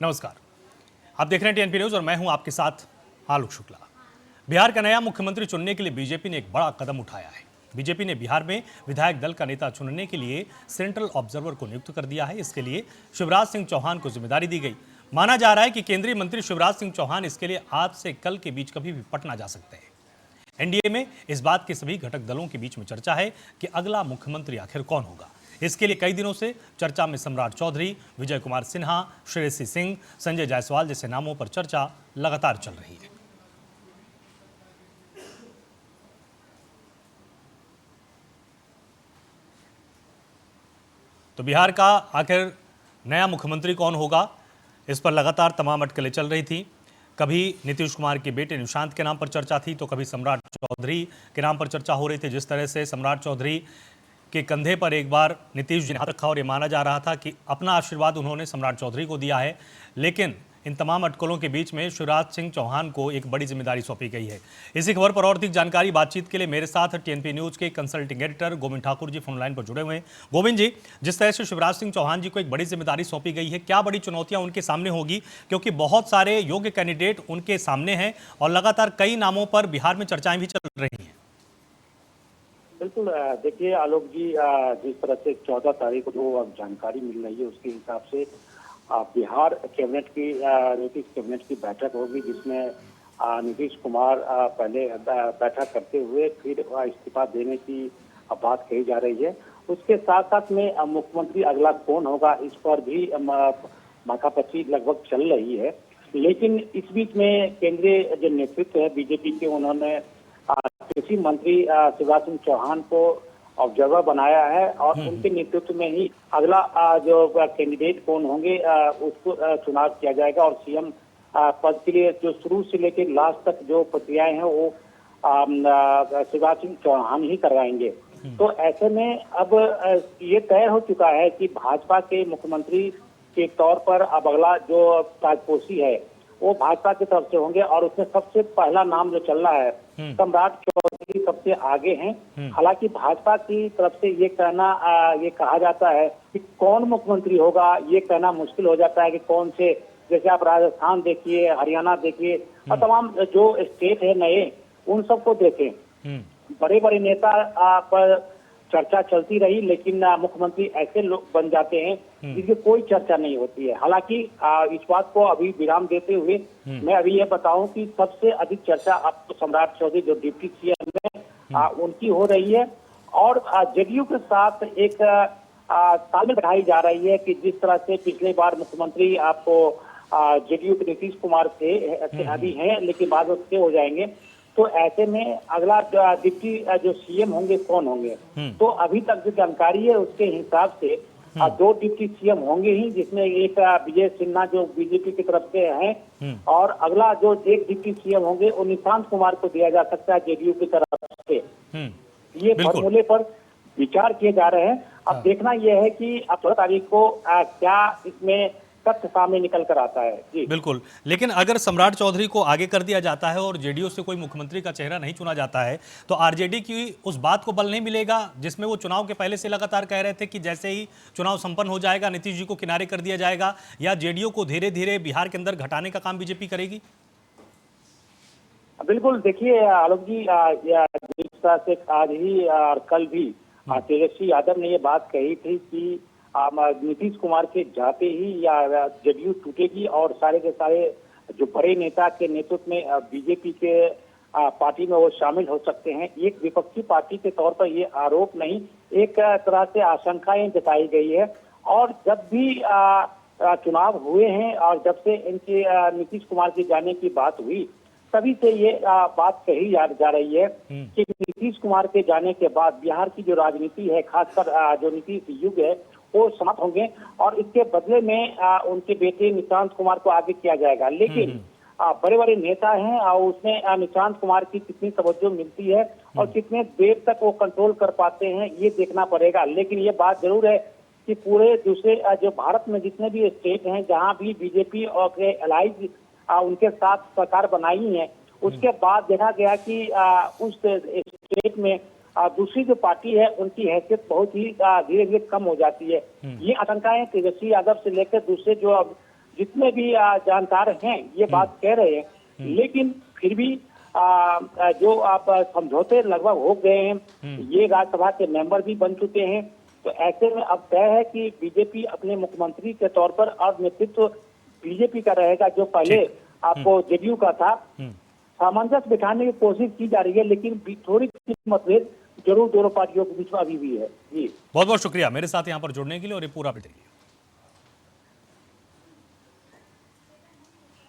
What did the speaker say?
नमस्कार, आप देख रहे हैं टीएनपी न्यूज और मैं हूं आपके साथ आलोक शुक्ला। बिहार का नया मुख्यमंत्री चुनने के लिए बीजेपी ने एक बड़ा कदम उठाया है। बीजेपी ने बिहार में विधायक दल का नेता चुनने के लिए सेंट्रल ऑब्जर्वर को नियुक्त कर दिया है। इसके लिए शिवराज सिंह चौहान को जिम्मेदारी दी गई। माना जा रहा है कि केंद्रीय मंत्री शिवराज सिंह चौहान इसके लिए आज से कल के बीच कभी भी पटना जा सकते हैं। एनडीए में इस बात के सभी घटक दलों के बीच में चर्चा है कि अगला मुख्यमंत्री आखिर कौन होगा। इसके लिए कई दिनों से चर्चा में सम्राट चौधरी, विजय कुमार सिन्हा, श्रेयसी सिंह, संजय जायसवाल जैसे नामों पर चर्चा लगातार चल रही है। तो बिहार का आखिर नया मुख्यमंत्री कौन होगा, इस पर लगातार तमाम अटकलें चल रही थी। कभी नीतीश कुमार के बेटे निशांत के नाम पर चर्चा थी, तो कभी सम्राट चौधरी के नाम पर चर्चा हो रही थी। जिस तरह से सम्राट चौधरी के कंधे पर एक बार नीतीश जी ने हाथ रखा और ये माना जा रहा था कि अपना आशीर्वाद उन्होंने सम्राट चौधरी को दिया है, लेकिन इन तमाम अटकलों के बीच में शिवराज सिंह चौहान को एक बड़ी जिम्मेदारी सौंपी गई है। इसी खबर पर और अधिक जानकारी बातचीत के लिए मेरे साथ टीएनपी न्यूज के consulting editor Govind Thakur ji phone line पर जुड़े हुए हैं। गोविंद जी, जिस तरह से शिवराज सिंह चौहान जी को एक बड़ी जिम्मेदारी सौंपी गई है, क्या बड़ी चुनौतियां उनके सामने होगी, क्योंकि बहुत सारे योग्य कैंडिडेट उनके सामने हैं और लगातार कई नामों पर बिहार में चर्चाएं भी चल रही हैं। बिल्कुल, देखिए आलोक जी, जिस तरह से 14 तारीख को जो जानकारी मिल रही है उसके हिसाब से बिहार कैबिनेट की नीतीश कैबिनेट की बैठक होगी, जिसमें नीतीश कुमार पहले बैठक करते हुए फिर इस्तीफा देने की बात कही जा रही है। उसके साथ साथ में मुख्यमंत्री अगला कौन होगा, इस पर भी माथापच्ची लगभग चल रही है। लेकिन इस बीच में केंद्रीय जो नेतृत्व है बीजेपी के, उन्होंने कृषि मंत्री शिवराज सिंह चौहान को ऑब्जर्वर बनाया है और उनके नेतृत्व में ही अगला जो कैंडिडेट कौन होंगे उसको चुनाव किया जाएगा और सीएम पद के लिए जो शुरू से लेकर लास्ट तक जो प्रक्रियाएं हैं वो शिवराज सिंह चौहान ही करवाएंगे। तो ऐसे में अब ये तय हो चुका है कि भाजपा के मुख्यमंत्री के तौर पर अब अगला जो ताजपोशी है वो भाजपा की तरफ से होंगे और उसमें सबसे पहला नाम जो चल रहा है सम्राट चौधरी सबसे आगे हैं। हालांकि भाजपा की तरफ से ये कहा जाता है कि कौन मुख्यमंत्री होगा, ये कहना मुश्किल हो जाता है कि कौन से, जैसे आप राजस्थान देखिए, हरियाणा देखिए और तमाम जो स्टेट है नए, उन सबको देखें। बड़े बड़े नेता पर चर्चा चलती रही, लेकिन मुख्यमंत्री ऐसे लोग बन जाते हैं जिसकी कोई चर्चा नहीं होती है। हालांकि इस बात को अभी विराम देते हुए मैं अभी ये बताऊं कि सबसे अधिक चर्चा अब तो सम्राट चौधरी जो डिप्टी सीएम है उनकी हो रही है और जेडीयू के साथ एक तालमेल बैठाई जा रही है कि जिस तरह से पिछले बार मुख्यमंत्री आपको जेडीयू के नीतीश कुमार थे अभी हैं, लेकिन बाद में उसके हो जाएंगे। तो ऐसे में अगला डिप्टी जो सीएम होंगे कौन होंगे, तो अभी तक जो जानकारी है उसके हिसाब से 2 डिप्टी सीएम होंगे ही, जिसमें एक विजय सिन्हा जो बीजेपी की तरफ से हैं और अगला जो एक डिप्टी सीएम होंगे वो निशांत कुमार को दिया जा सकता है जेडीयू की तरफ से। ये फॉर्मूले पर विचार किए जा रहे हैं। अब देखना यह है कि अब 14 तारीख को क्या इसमें तथ्य सामने निकल कर आता है। जी बिल्कुल, लेकिन अगर सम्राट चौधरी को आगे कर दिया जाता है और जेडीयू से कोई मुख्यमंत्री का चेहरा नहीं चुना जाता है, तो आरजेडी की उस बात को बल नहीं मिलेगा जिसमें वो चुनाव के पहले से लगातार कह रहे थे कि जैसे ही चुनाव संपन्न हो जाएगा नीतीश जी को किनारे कर दिया जाएगा, या जेडीयू को धीरे धीरे बिहार के अंदर घटाने का काम बीजेपी करेगी? बिल्कुल, देखिए आलोक जी, जिस तरह से आज ही और कल भी तेजस्वी यादव ने ये बात कही थी कि नीतीश कुमार के जाते ही या जेडीयू टूटेगी और सारे के सारे जो बड़े नेता के नेतृत्व में बीजेपी के पार्टी में वो शामिल हो सकते हैं। एक विपक्षी पार्टी के तौर पर ये आरोप नहीं, एक तरह से आशंकाएं जताई गई है। और जब भी चुनाव हुए हैं और जब से इनके नीतीश कुमार के जाने की बात हुई, तभी से ये बात कही जा रही है कि नीतीश कुमार के जाने के बाद बिहार की जो राजनीति है, खासकर जो नीतीश युग है, वो समाप्त होंगे और इसके बदले में उनके बेटे निशांत कुमार को आगे किया जाएगा। लेकिन बड़े बड़े नेता हैं और उसमें निशांत कुमार की कितनी तवज्जो मिलती है और कितने देर तक वो कंट्रोल कर पाते हैं, ये देखना पड़ेगा। लेकिन ये बात जरूर है कि पूरे दूसरे जो भारत में जितने भी स्टेट हैं जहां भी बीजेपी और एलाइज उनके साथ सरकार बनाई है, उसके बाद देखा गया कि उस स्टेट में दूसरी जो पार्टी है उनकी हैसियत बहुत ही धीरे धीरे कम हो जाती है। ये आशंकाएं तेजस्वी यादव से लेकर दूसरे जो जितने भी जानकार हैं ये बात कह रहे हैं, लेकिन फिर भी जो आप समझौते लगभग हो गए हैं, ये राज्यसभा के मेंबर भी बन चुके हैं। तो ऐसे में अब तय है कि बीजेपी अपने मुख्यमंत्री के तौर पर और नेतृत्व बीजेपी का रहेगा, जो पहले आपको जेडीयू का था। सामंजस्य बिठाने की कोशिश की जा रही है, लेकिन थोड़ी सी मतभेद जरूर दोनों पार्टियों के बीच में अभी भी है। जी बहुत बहुत शुक्रिया मेरे साथ यहाँ पर जुड़ने के लिए और ये पूरा अपडेट के लिए।